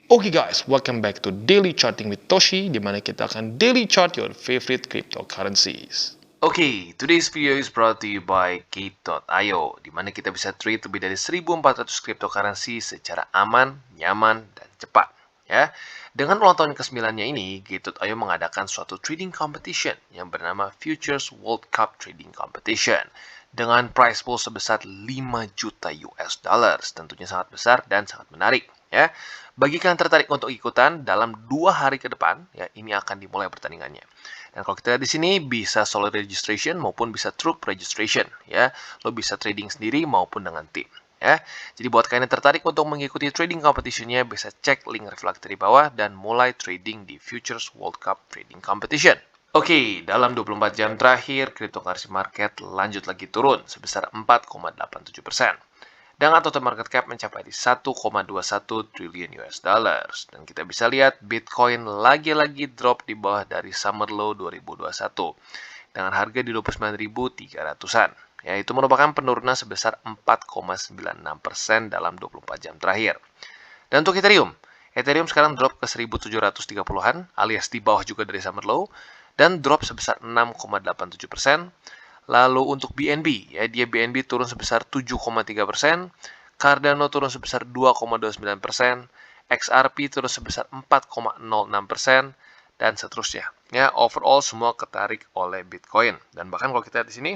Oke guys, welcome back to Daily Charting with Toshi, di mana kita akan daily chart your favorite cryptocurrencies. Oke, today's video is brought to you by Gate.io, di mana kita bisa trade lebih dari 1.400 cryptocurrency secara aman, nyaman, dan cepat. Ya, dengan ulang tahun ke-9-nya ini, Gate.io mengadakan suatu trading competition yang bernama Futures World Cup Trading Competition dengan prize pool sebesar 5 juta US dollars. Tentunya sangat besar dan sangat menarik. Ya, bagi kalian tertarik untuk ikutan dalam 2 hari ke depan, ya ini akan dimulai pertandingannya. Dan kalau kita lihat di sini bisa solo registration maupun bisa troop registration, ya. Lo bisa trading sendiri maupun dengan tim, ya. Jadi buat kalian yang tertarik untuk mengikuti trading competition-nya bisa cek link reflektor di bawah dan mulai trading di Futures World Cup Trading Competition. Oke, dalam 24 jam terakhir, cryptocurrency market lanjut lagi turun sebesar 4,87%. Dengan total market cap mencapai di 1,21 triliun US dollars. Dan kita bisa lihat Bitcoin lagi-lagi drop di bawah dari summer low 2021 dengan harga di 29.300-an. Ya, itu merupakan penurunan sebesar 4,96% dalam 24 jam terakhir. Dan untuk Ethereum sekarang drop ke 1.730-an alias di bawah juga dari summer low dan drop sebesar 6,87%. Lalu untuk BNB, ya dia BNB turun sebesar 7,3%, Cardano turun sebesar 2,29%, XRP turun sebesar 4,06%, dan seterusnya. Ya, overall semua ketarik oleh Bitcoin. Dan bahkan kalau kita lihat di sini,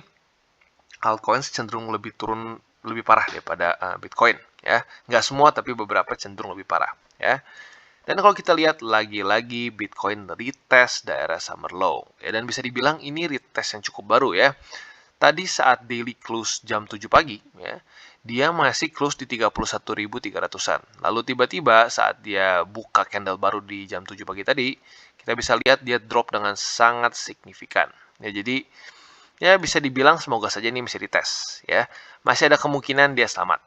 altcoins cenderung lebih turun lebih parah daripada Bitcoin. Ya, nggak semua tapi beberapa cenderung lebih parah. Ya. Dan kalau kita lihat lagi-lagi Bitcoin retest daerah summer low. Ya, dan bisa dibilang ini retest yang cukup baru ya. Tadi saat daily close jam 7 pagi, ya, dia masih close di 31.300-an. Lalu tiba-tiba saat dia buka candle baru di jam 7 pagi tadi, kita bisa lihat dia drop dengan sangat signifikan. Ya, jadi ya bisa dibilang semoga saja ini bisa dites. Ya, masih ada kemungkinan dia selamat.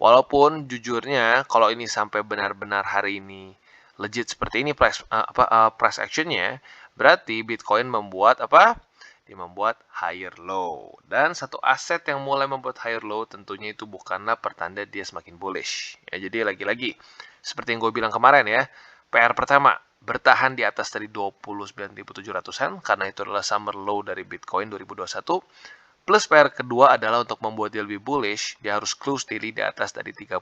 Walaupun jujurnya kalau ini sampai benar-benar hari ini legit seperti ini price actionnya, berarti Bitcoin membuat apa? Dia membuat higher low. Dan satu aset yang mulai membuat higher low tentunya itu bukanlah pertanda dia semakin bullish. Ya, jadi lagi-lagi, seperti yang gue bilang kemarin ya, PR pertama, bertahan di atas dari 29.700-an, karena itu adalah summer low dari Bitcoin 2021. Plus PR kedua adalah untuk membuat dia lebih bullish, dia harus close daily di atas dari 32.000.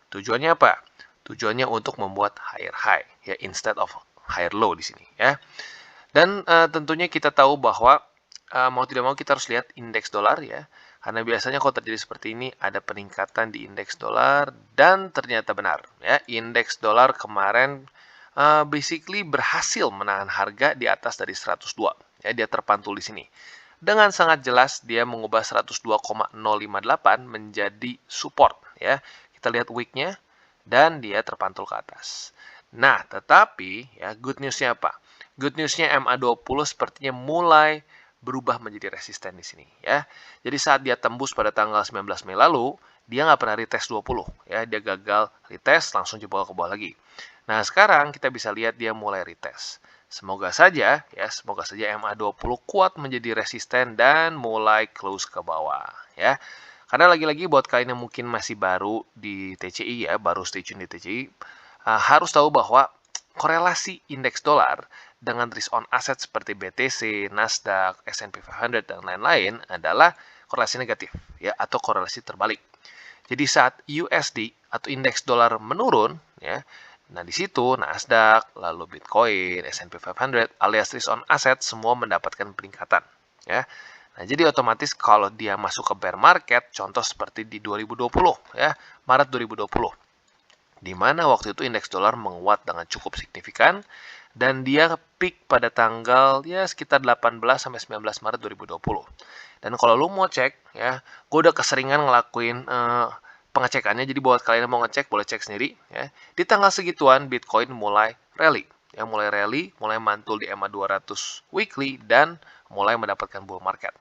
Tujuannya apa? Tujuannya untuk membuat higher high, ya instead of higher low di sini, ya. Dan tentunya kita tahu bahwa mau tidak mau kita harus lihat indeks dolar ya. Karena biasanya kalau terjadi seperti ini ada peningkatan di indeks dolar dan ternyata benar ya. Indeks dolar kemarin basically berhasil menahan harga di atas dari 102. Ya, dia terpantul di sini. Dengan sangat jelas dia mengubah 102,058 menjadi support ya. Kita lihat wick-nya dan dia terpantul ke atas. Nah, tetapi ya good news-nya apa? Good news-nya MA20 sepertinya mulai berubah menjadi resisten di sini ya. Jadi saat dia tembus pada tanggal 19 Mei lalu, dia nggak pernah retest 20 ya, dia gagal retest langsung jebol ke bawah lagi. Nah, sekarang kita bisa lihat dia mulai retest. Semoga saja MA20 kuat menjadi resisten dan mulai close ke bawah ya. Karena lagi-lagi buat kalian yang mungkin masih baru di TCI ya, baru stay tune di TCI, harus tahu bahwa korelasi indeks dolar dengan risk on asset seperti BTC, Nasdaq, S&P 500 dan lain-lain adalah korelasi negatif ya atau korelasi terbalik. Jadi saat USD atau indeks dolar menurun ya, nah di situ Nasdaq, lalu Bitcoin, S&P 500 alias risk on asset semua mendapatkan peningkatan ya. Nah, jadi otomatis kalau dia masuk ke bear market, contoh seperti di 2020 ya, Maret 2020 di mana waktu itu indeks dolar menguat dengan cukup signifikan dan dia peak pada tanggal ya sekitar 18 sampai 19 Maret 2020. Dan kalau lu mau cek ya, gue udah keseringan ngelakuin pengecekannya, jadi buat kalian yang mau ngecek boleh cek sendiri ya. Di tanggal segituan Bitcoin mulai rally, ya mulai mantul di EMA 200 weekly dan mulai mendapatkan bull market.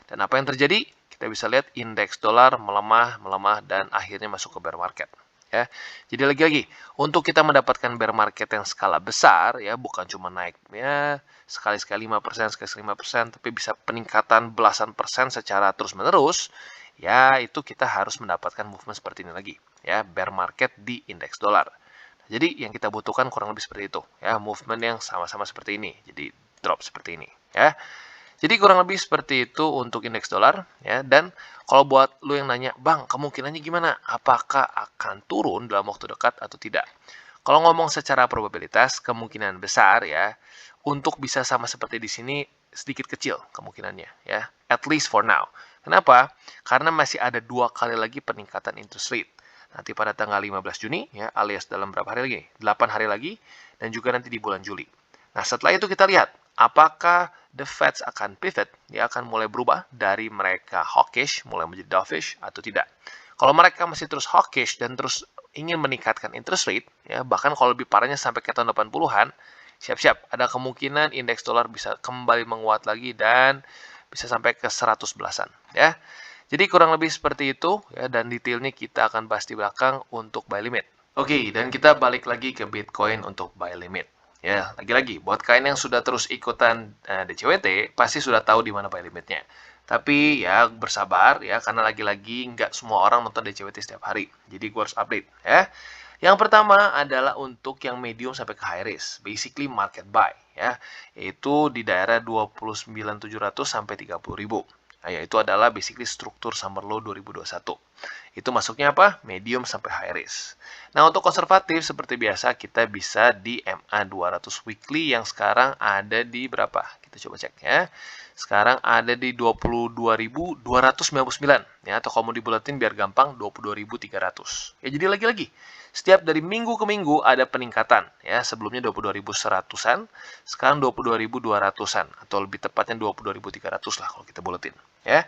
Dan apa yang terjadi? Kita bisa lihat indeks dolar melemah dan akhirnya masuk ke bear market. Ya, jadi lagi-lagi untuk kita mendapatkan bear market yang skala besar ya bukan cuma naik ya sekali-sekali 5%, sekali 5%, tapi bisa peningkatan belasan persen secara terus-menerus, ya itu kita harus mendapatkan movement seperti ini lagi ya, bear market di indeks dolar. Jadi yang kita butuhkan kurang lebih seperti itu ya, movement yang sama-sama seperti ini. Jadi drop seperti ini ya. Jadi kurang lebih seperti itu untuk indeks dolar ya. Dan kalau buat lu yang nanya, "Bang, kemungkinannya gimana? Apakah akan turun dalam waktu dekat atau tidak?" Kalau ngomong secara probabilitas, kemungkinan besar ya untuk bisa sama seperti di sini sedikit kecil kemungkinannya ya. At least for now. Kenapa? Karena masih ada 2 kali lagi peningkatan interest rate. Nanti pada tanggal 15 Juni ya, alias dalam berapa hari lagi? 8 hari lagi, dan juga nanti di bulan Juli. Nah, setelah itu kita lihat apakah the Fed akan pivot, dia akan mulai berubah dari mereka hawkish, mulai menjadi dovish atau tidak. Kalau mereka masih terus hawkish dan terus ingin meningkatkan interest rate, ya bahkan kalau lebih parahnya sampai ke tahun 80-an, siap-siap, ada kemungkinan indeks dolar bisa kembali menguat lagi dan bisa sampai ke 100 belasan, ya. Jadi kurang lebih seperti itu, ya, dan detailnya kita akan bahas di belakang untuk buy limit. Oke, dan kita balik lagi ke Bitcoin untuk buy limit. Ya, lagi-lagi buat kalian yang sudah terus ikutan DCWT, pasti sudah tahu di mana buy limitnya. Tapi ya bersabar ya, karena lagi-lagi nggak semua orang nonton DCWT setiap hari. Jadi gue harus update ya. Yang pertama adalah untuk yang medium sampai ke high risk, basically market buy ya, yaitu di daerah 29.700 sampai 30.000. Nah, yaitu adalah basically struktur summer low 2021. Itu masuknya apa? Medium sampai high risk. Nah, untuk konservatif seperti biasa kita bisa di MA 200 weekly yang sekarang ada di berapa? Kita coba cek ya. Sekarang ada di 22.299 ya, atau kalau mau dibulatin biar gampang 22.300. Ya, jadi lagi-lagi setiap dari minggu ke minggu ada peningkatan ya. Sebelumnya 22.100-an, sekarang 22.200-an atau lebih tepatnya 22.300 lah kalau kita bulatin ya.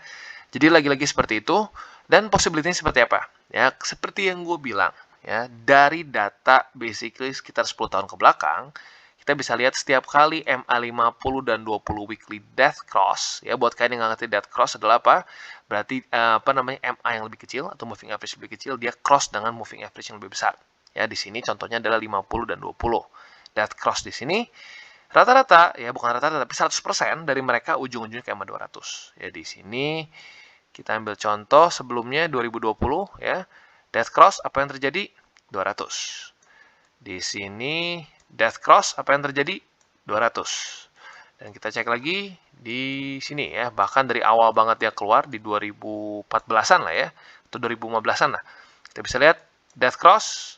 Jadi lagi-lagi seperti itu. Dan possibility-nya seperti apa? Ya, seperti yang gue bilang, ya, dari data basically sekitar 10 tahun ke belakang, kita bisa lihat setiap kali MA50 dan 20 weekly death cross, ya, buat kalian yang nggak ngerti death cross adalah apa? Berarti apa namanya, MA yang lebih kecil atau moving average lebih kecil, dia cross dengan moving average yang lebih besar. Ya, di sini contohnya adalah 50 dan 20. Death cross di sini rata-rata, ya bukan rata-rata tapi 100% dari mereka ujung-ujungnya ke MA 200. Ya, di sini kita ambil contoh sebelumnya 2020 ya. Death cross apa yang terjadi? 200. Di sini death cross apa yang terjadi? 200. Dan kita cek lagi di sini ya, bahkan dari awal banget dia keluar di 2014-an lah ya, atau 2015-an lah. Kita bisa lihat death cross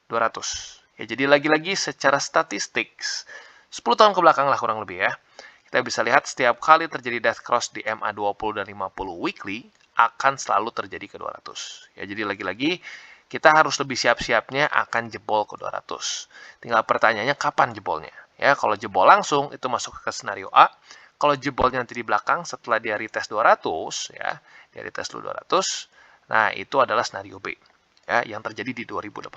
200. Ya, jadi lagi-lagi secara statistik 10 tahun ke belakang lah kurang lebih ya. Kita bisa lihat setiap kali terjadi death cross di MA 20 dan 50 weekly akan selalu terjadi ke 200. Ya, jadi lagi-lagi kita harus lebih siap-siapnya akan jebol ke 200. Tinggal pertanyaannya kapan jebolnya. Ya, kalau jebol langsung itu masuk ke skenario A. Kalau jebolnya nanti di belakang setelah dia retest 200 ya, dia retest dulu 200. Nah, itu adalah skenario B. Ya, yang terjadi di 2018.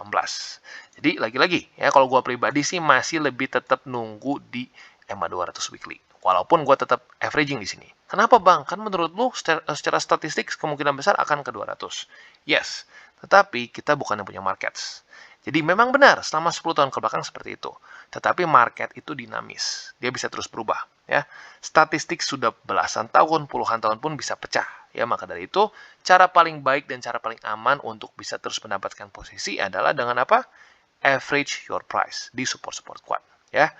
Jadi lagi-lagi ya, kalau gua pribadi sih masih lebih tetap nunggu di MA 200 weekly. Walaupun gue tetap averaging di sini. Kenapa bang? Kan menurut lu secara statistik kemungkinan besar akan ke 200. Yes, tetapi kita bukan yang punya markets. Jadi memang benar selama 10 tahun ke belakang seperti itu. Tetapi market itu dinamis. Dia bisa terus berubah. Ya. Statistik sudah belasan tahun, puluhan tahun pun bisa pecah. Ya, maka dari itu, cara paling baik dan cara paling aman untuk bisa terus mendapatkan posisi adalah dengan apa? Average your price di support-support kuat. Ya.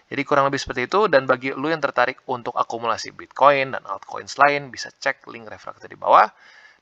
Jadi kurang lebih seperti itu, dan bagi lu yang tertarik untuk akumulasi Bitcoin dan altcoins lain, bisa cek link refraktor di bawah.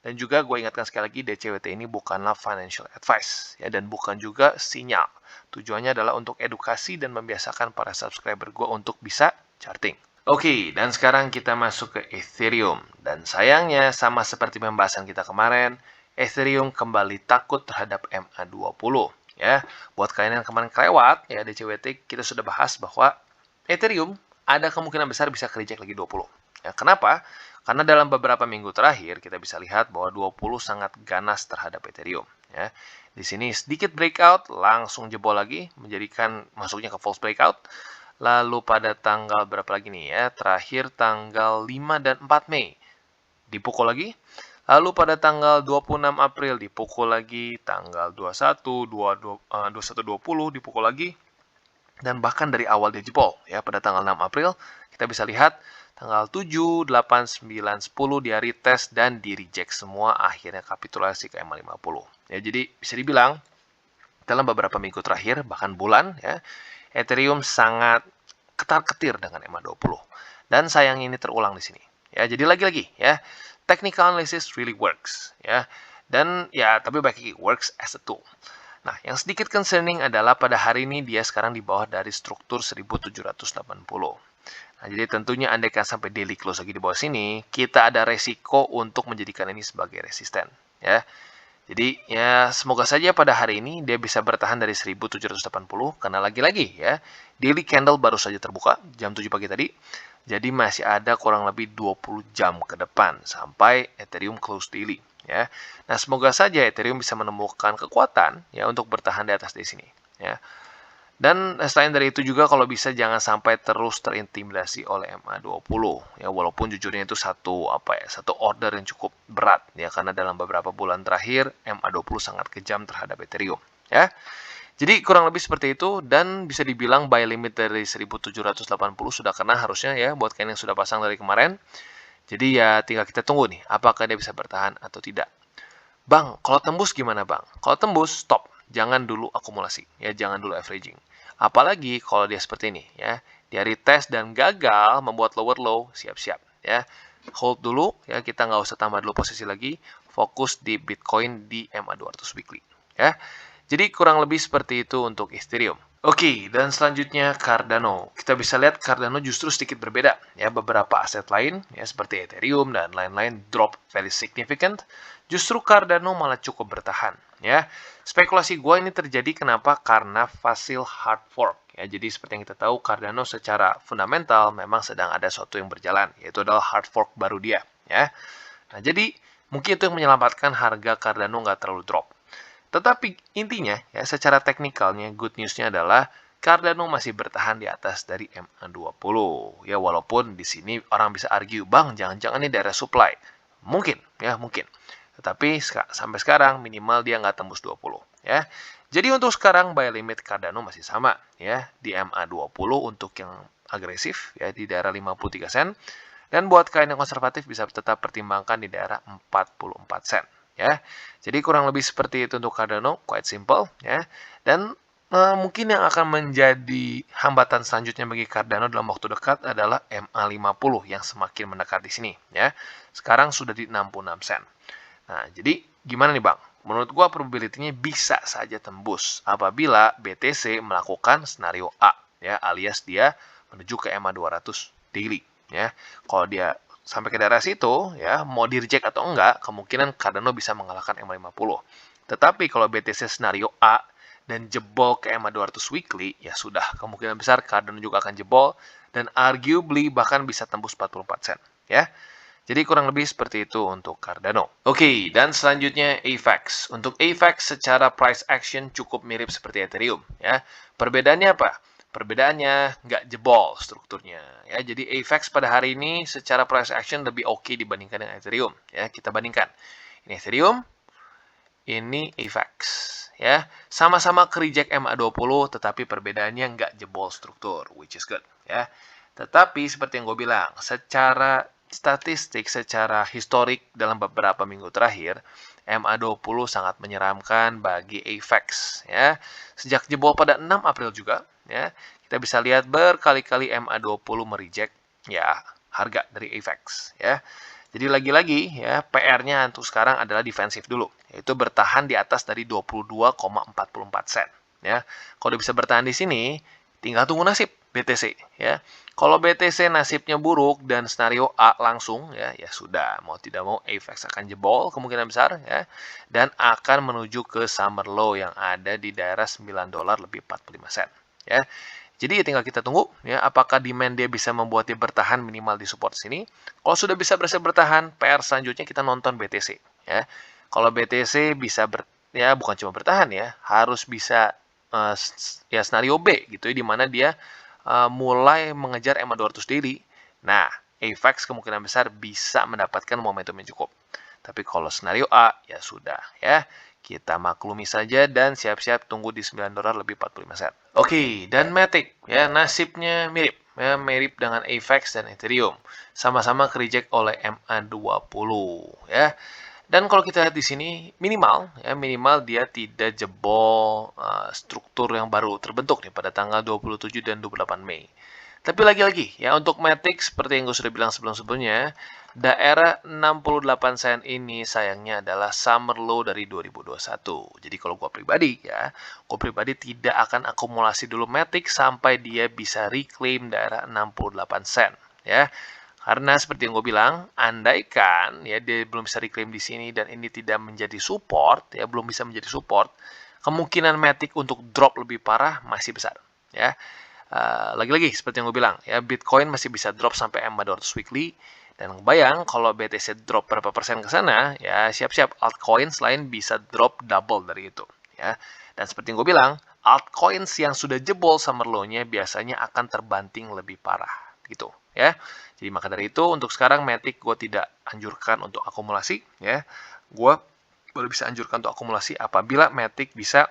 Dan juga gue ingatkan sekali lagi, DCWT ini bukanlah financial advice, ya, dan bukan juga sinyal. Tujuannya adalah untuk edukasi dan membiasakan para subscriber gue untuk bisa charting. Oke, dan sekarang kita masuk ke Ethereum. Dan sayangnya, sama seperti pembahasan kita kemarin, Ethereum kembali takut terhadap MA20. Ya, buat kalian yang kemarin kelewat, ya DCWT kita sudah bahas bahwa Ethereum ada kemungkinan besar bisa reject lagi 20. Ya, kenapa? Karena dalam beberapa minggu terakhir kita bisa lihat bahwa 20 sangat ganas terhadap Ethereum. Ya, di sini sedikit breakout, langsung jebol lagi, menjadikan masuknya ke false breakout. Lalu pada tanggal berapa lagi nih ya? Terakhir tanggal 5 dan 4 Mei dipukul lagi. Lalu pada tanggal 26 April dipukul lagi, tanggal 21, 20 dipukul lagi, dan bahkan dari awal dia jebol. Ya, pada tanggal 6 April kita bisa lihat tanggal 7, 8, 9, 10 dia retest dan di reject semua, akhirnya kapitulasi ke MA50. Ya, jadi bisa dibilang dalam beberapa minggu terakhir, bahkan bulan, ya, Ethereum sangat ketar-ketir dengan EMA20. Dan sayang ini terulang di sini. Ya, jadi lagi-lagi ya, technical analysis really works, ya. Dan ya, tapi baik lagi works as a tool. Nah, yang sedikit concerning adalah pada hari ini dia sekarang di bawah dari struktur 1780. Nah, jadi tentunya andaikan sampai daily close lagi di bawah sini, kita ada resiko untuk menjadikan ini sebagai resisten, ya. Jadi ya semoga saja pada hari ini dia bisa bertahan dari 1780 karena lagi-lagi ya, daily candle baru saja terbuka jam 7 pagi tadi. Jadi masih ada kurang lebih 20 jam ke depan sampai Ethereum close daily, ya. Nah, semoga saja Ethereum bisa menemukan kekuatan ya untuk bertahan di atas di sini, ya. Dan selain dari itu juga kalau bisa jangan sampai terus terintimidasi oleh MA20 ya, walaupun jujurnya itu satu order yang cukup berat ya, karena dalam beberapa bulan terakhir MA20 sangat kejam terhadap Ethereum, ya. Jadi kurang lebih seperti itu, dan bisa dibilang buy limit dari 1780 sudah kena harusnya ya buat kalian yang sudah pasang dari kemarin. Jadi ya tinggal kita tunggu nih apakah dia bisa bertahan atau tidak. Bang, kalau tembus gimana bang? Kalau tembus, stop. Jangan dulu akumulasi, ya, jangan dulu averaging. Apalagi kalau dia seperti ini, ya. Dia retest dan gagal membuat lower low, siap-siap, ya. Hold dulu, ya, kita nggak usah tambah dulu posisi lagi. Fokus di Bitcoin di MA200 weekly, ya. Jadi kurang lebih seperti itu untuk Ethereum. Oke, dan selanjutnya Cardano. Kita bisa lihat Cardano justru sedikit berbeda, ya. Beberapa aset lain, ya, seperti Ethereum dan lain-lain drop very significant. Justru Cardano malah cukup bertahan, ya. Spekulasi gue ini terjadi kenapa? Karena fasil hard fork, ya. Jadi seperti yang kita tahu, Cardano secara fundamental memang sedang ada sesuatu yang berjalan, yaitu adalah hard fork baru dia, ya. Nah, jadi mungkin itu yang menyelamatkan harga Cardano nggak terlalu drop. Tetapi intinya, ya, secara teknikalnya, good news-nya adalah Cardano masih bertahan di atas dari MA20. Ya, walaupun di sini orang bisa argue, bang, jangan-jangan ini daerah supply. Mungkin, ya, mungkin. Tetapi sampai sekarang minimal dia nggak tembus 20, ya. Jadi untuk sekarang buy limit Cardano masih sama, ya, di MA20 untuk yang agresif, ya, di daerah 53 sen. Dan buat kalian yang konservatif bisa tetap pertimbangkan di daerah 44 sen, ya. Jadi kurang lebih seperti itu untuk Cardano, quite simple, ya. Dan mungkin yang akan menjadi hambatan selanjutnya bagi Cardano dalam waktu dekat adalah MA50 yang semakin mendekat di sini, ya. Sekarang sudah di 66 sen. Nah, jadi gimana nih Bang? Menurut gua probability-nya bisa saja tembus apabila BTC melakukan skenario A, ya, alias dia menuju ke MA200 daily, ya. Kalau dia sampai ke daerah situ, ya, mau di reject atau enggak, kemungkinan Cardano bisa mengalahkan MA50. Tetapi kalau BTC skenario A dan jebol ke MA200 weekly, ya sudah, kemungkinan besar Cardano juga akan jebol dan arguably bahkan bisa tembus 44 sen, ya. Jadi kurang lebih seperti itu untuk Cardano. Oke, dan selanjutnya AVAX. Untuk AVAX secara price action cukup mirip seperti Ethereum, ya. Perbedaannya apa? Perbedaannya nggak jebol strukturnya, ya. Jadi AVAX pada hari ini secara price action lebih oke dibandingkan dengan Ethereum, ya. Kita bandingkan. Ini Ethereum, ini AVAX, ya. Sama-sama ke reject MA20, tetapi perbedaannya nggak jebol struktur, which is good, ya. Tetapi seperti yang gue bilang, secara statistik, secara historik dalam beberapa minggu terakhir, MA20 sangat menyeramkan bagi AVAX, ya. Sejak jebol pada 6 April juga, ya, kita bisa lihat berkali-kali MA20 mereject, ya, harga dari AVAX, ya. Jadi lagi-lagi, ya, PR-nya untuk sekarang adalah defensif dulu, yaitu bertahan di atas dari 22,44 sen, ya. Kalau bisa bertahan di sini, tinggal tunggu nasib BTC, ya. Kalau BTC nasibnya buruk dan skenario A langsung, ya, ya sudah, mau tidak mau AVAX akan jebol kemungkinan besar, ya, dan akan menuju ke summer low yang ada di daerah $9 lebih 45 sen, ya. Jadi ya tinggal kita tunggu, ya, apakah demand dia bisa membuat dia bertahan minimal di support sini. Kalau sudah bisa berhasil bertahan, PR selanjutnya kita nonton BTC, ya. Kalau BTC bisa ya bukan cuma bertahan, ya, harus bisa ya skenario B gitu ya, di mana dia mulai mengejar MA200 daily. Nah, AVAX kemungkinan besar bisa mendapatkan momentum yang cukup. Tapi kalau skenario A, ya sudah, ya. Kita maklumi saja dan siap-siap tunggu di $9 lebih 45 sen. Oke, dan Matic, ya, nasibnya mirip, ya, mirip dengan AVAX dan Ethereum. Sama-sama ke reject oleh MA20, ya. Dan kalau kita lihat di sini minimal dia tidak jebol struktur yang baru terbentuk nih pada tanggal 27 dan 28 Mei. Tapi lagi-lagi ya untuk Matic seperti yang gue sudah bilang sebelum-sebelumnya, daerah 68 sen ini sayangnya adalah summer low dari 2021. Jadi kalau gue pribadi tidak akan akumulasi dulu Matic sampai dia bisa reclaim daerah 68 sen ya. Karena seperti yang gue bilang, andaikan ya dia belum bisa reclaim di sini dan ini tidak menjadi support, ya belum bisa menjadi support, kemungkinan Matic untuk drop lebih parah masih besar, ya. Lagi-lagi seperti yang gue bilang, ya Bitcoin masih bisa drop sampai EMA 200 weekly dan bayang kalau BTC drop berapa persen ke sana, ya siap-siap altcoins lain bisa drop double dari itu, ya. Dan seperti yang gue bilang, altcoins yang sudah jebol summer low-nya biasanya akan terbanting lebih parah, gitu, ya. Jadi maka dari itu untuk sekarang Matic gue tidak anjurkan untuk akumulasi ya. Gue baru bisa anjurkan untuk akumulasi apabila Matic bisa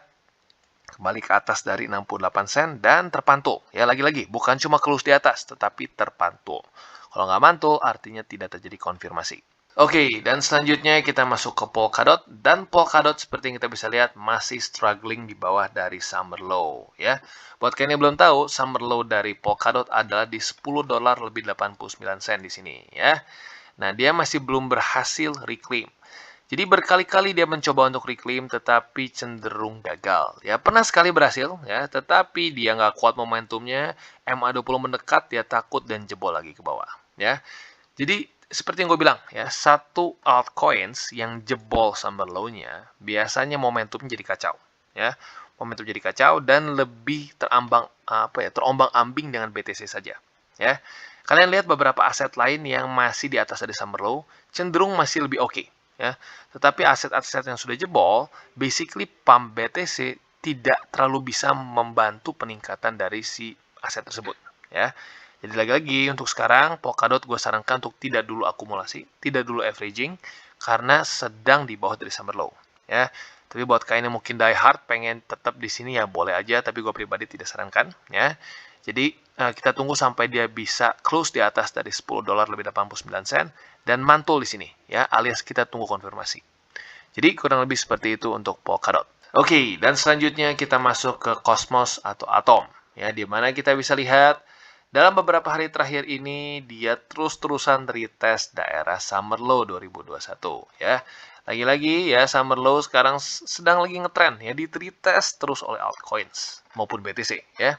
kembali ke atas dari 68 sen dan terpantul. Ya lagi-lagi bukan cuma close di atas tetapi terpantul. Kalau nggak mantul artinya tidak terjadi konfirmasi. Oke, dan selanjutnya kita masuk ke Polkadot. Dan Polkadot seperti yang kita bisa lihat masih struggling di bawah dari summer low. Ya. Buat kalian yang belum tahu, summer low dari Polkadot adalah di $10 lebih 89 sen di sini. Ya. Nah, dia masih belum berhasil reclaim. Jadi berkali-kali dia mencoba untuk reclaim tetapi cenderung gagal. Ya, pernah sekali berhasil, ya, tetapi dia nggak kuat momentumnya. MA20 mendekat, dia takut dan jebol lagi ke bawah. Ya. Jadi seperti yang gue bilang ya, satu altcoins yang jebol summer low-nya biasanya momentum jadi kacau ya. Momentum jadi kacau dan lebih terombang-ambing dengan BTC saja ya. Kalian lihat beberapa aset lain yang masih di atas dari summer low cenderung masih lebih oke ya. Tetapi aset-aset yang sudah jebol, basically pump BTC tidak terlalu bisa membantu peningkatan dari si aset tersebut ya. Jadi lagi-lagi untuk sekarang Polkadot gue sarankan untuk tidak dulu akumulasi, tidak dulu averaging karena sedang di bawah dari summer low ya. Tapi buat kalian yang mungkin die hard pengen tetap di sini ya boleh aja, tapi gue pribadi tidak sarankan ya. Jadi kita tunggu sampai dia bisa close di atas dari $10 lebih 89 sen dan mantul di sini ya, alias kita tunggu konfirmasi. Jadi kurang lebih seperti itu untuk Polkadot. Oke, dan selanjutnya kita masuk ke Cosmos atau Atom ya, di mana kita bisa lihat dalam beberapa hari terakhir ini, dia terus-terusan retest daerah summer low 2021 ya. Lagi-lagi ya, summer low sekarang sedang lagi ngetrend ya, retest terus oleh altcoins maupun BTC ya.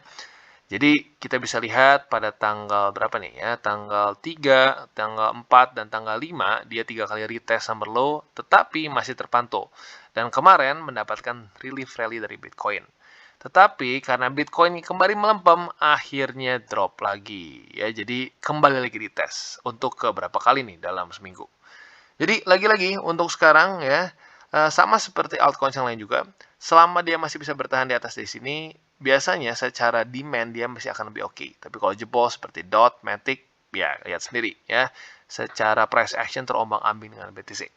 Jadi kita bisa lihat pada tanggal berapa nih ya, tanggal 3, tanggal 4, dan tanggal 5, dia 3 kali retest summer low, tetapi masih terpantul. Dan kemarin mendapatkan relief rally dari Bitcoin. Tetapi karena Bitcoin kembali melempem, akhirnya drop lagi. Ya, jadi kembali lagi dites untuk ke berapa kali nih dalam seminggu. Jadi lagi-lagi untuk sekarang ya, sama seperti altcoin yang lain juga, selama dia masih bisa bertahan di atas di sini, biasanya secara demand dia masih akan lebih oke. Tapi kalau jebol seperti DOT, Matic, ya lihat sendiri ya, secara price action terombang-ambing dengan BTC.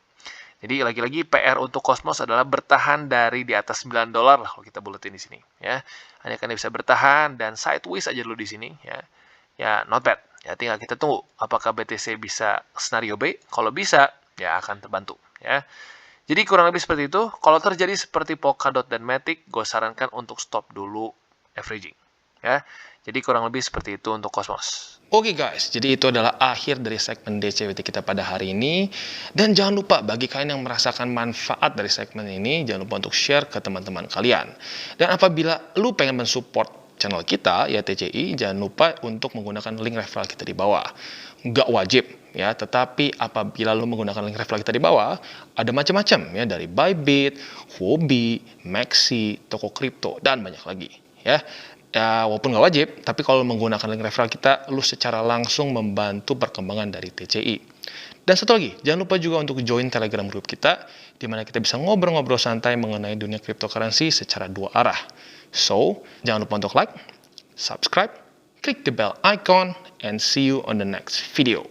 Jadi lagi-lagi PR untuk Cosmos adalah bertahan dari di atas $9 lah kalau kita buletin di sini ya. Hanya kan dia bisa bertahan dan sideways aja dulu di sini ya. Ya not bad. Ya tinggal kita tunggu apakah BTC bisa scenario B. Kalau bisa ya akan terbantu ya. Jadi kurang lebih seperti itu. Kalau terjadi seperti Polkadot dan Matic, gue sarankan untuk stop dulu averaging ya. Jadi kurang lebih seperti itu untuk Cosmos. Oke guys, jadi itu adalah akhir dari segmen DCWT kita pada hari ini. Dan jangan lupa bagi kalian yang merasakan manfaat dari segmen ini, jangan lupa untuk share ke teman-teman kalian. Dan apabila lu pengen mensupport channel kita, ya TCI, jangan lupa untuk menggunakan link referral kita di bawah. Nggak wajib ya, tetapi apabila lu menggunakan link referral kita di bawah, ada macam-macam ya, dari Bybit, Huobi, Maxi, toko kripto, dan banyak lagi ya. Ya, walaupun nggak wajib, tapi kalau menggunakan link referral kita, lu secara langsung membantu perkembangan dari TCI. Dan satu lagi, jangan lupa juga untuk join Telegram group kita, di mana kita bisa ngobrol-ngobrol santai mengenai dunia cryptocurrency secara dua arah. So, jangan lupa untuk like, subscribe, klik the bell icon, and see you on the next video.